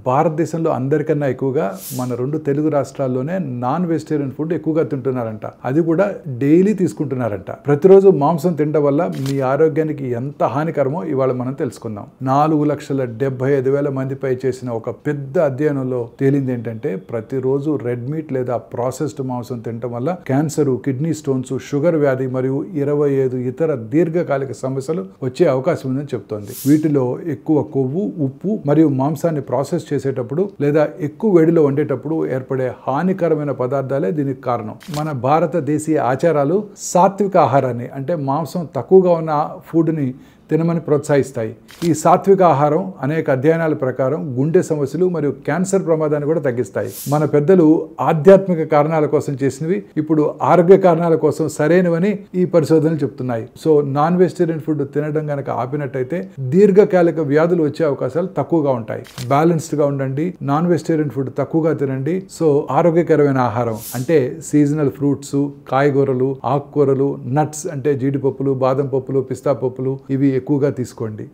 భారతదేశంలో అందరికన్నా ఎక్కువగా మన 2 తెలుగు రాష్ట్రాల్లోనే నాన్ వెజిటేరియన్ ఫుడ్ ఎక్కువగా తింటున్నారంట. అది కూడా డైలీ తీసుకుంటున్నారంట. ప్రతిరోజు మాంసం తినడం వల్ల మీ ఆరోగ్యానికి ఎంత హానికరమో ఇవాళ మనం తెలుసుకుందాం. 4,75,000 మందిపై చేసిన ఒక పెద్ద అధ్యయనంలో తేలింది ఏంటంటే ప్రతిరోజు రెడ్ మీట్ లేదా ప్రాసెస్డ్ మాంసం తినడం వల్ల క్యాన్సర్, కిడ్నీ స్టోన్స్, షుగర్ వ్యాధి మరియు 25 ఇతర దీర్ఘకాలిక సమస్యలు వచ్చే అవకాశం ఉందని చెప్తోంది. వీటిలో ఎక్కువ కొవ్వు, ఉప్పు మరియు మాంసాన్ని ప్రాసెస్ చేసేటప్పుడు లేదా ఎక్కువ వేడిలో వండేటప్పుడు ఏర్పడే హానికరమైన పదార్థాలే దీనికి కారణం. మన భారతదేశీయ ఆచారాలు సాత్విక ఆహారాన్ని అంటే మాంసం తక్కువగా ఉన్న ఫుడ్ని తినమని ప్రోత్సహిస్తాయి. ఈ సాత్విక ఆహారం అనేక అధ్యయనాల ప్రకారం గుండె సమస్యలు మరియు క్యాన్సర్ ప్రమాదాన్ని కూడా తగ్గిస్తాయి. మన పెద్దలు ఆధ్యాత్మిక కారణాల కోసం చేసినవి ఇప్పుడు ఆరోగ్య కారణాల కోసం సరైనవని ఈ పరిశోధనలు చెప్తున్నాయి. సో నాన్ వెజిటేరియన్ ఫుడ్ తినడం కనుక ఆపినట్టయితే దీర్ఘకాలిక వ్యాధులు వచ్చే అవకాశాలు తక్కువగా ఉంటాయి. బ్యాలెన్స్డ్ గా ఉండండి, నాన్ వెజిటేరియన్ ఫుడ్ తక్కువగా తినండి. సో ఆరోగ్యకరమైన ఆహారం అంటే సీజనల్ ఫ్రూట్స్, కాయగూరలు, ఆకుకూరలు, నట్స్ అంటే జీడిపప్పులు, బాదం పప్పులు, పిస్తా పప్పులు ఇవి ఎక్కువగా తీసుకోండి.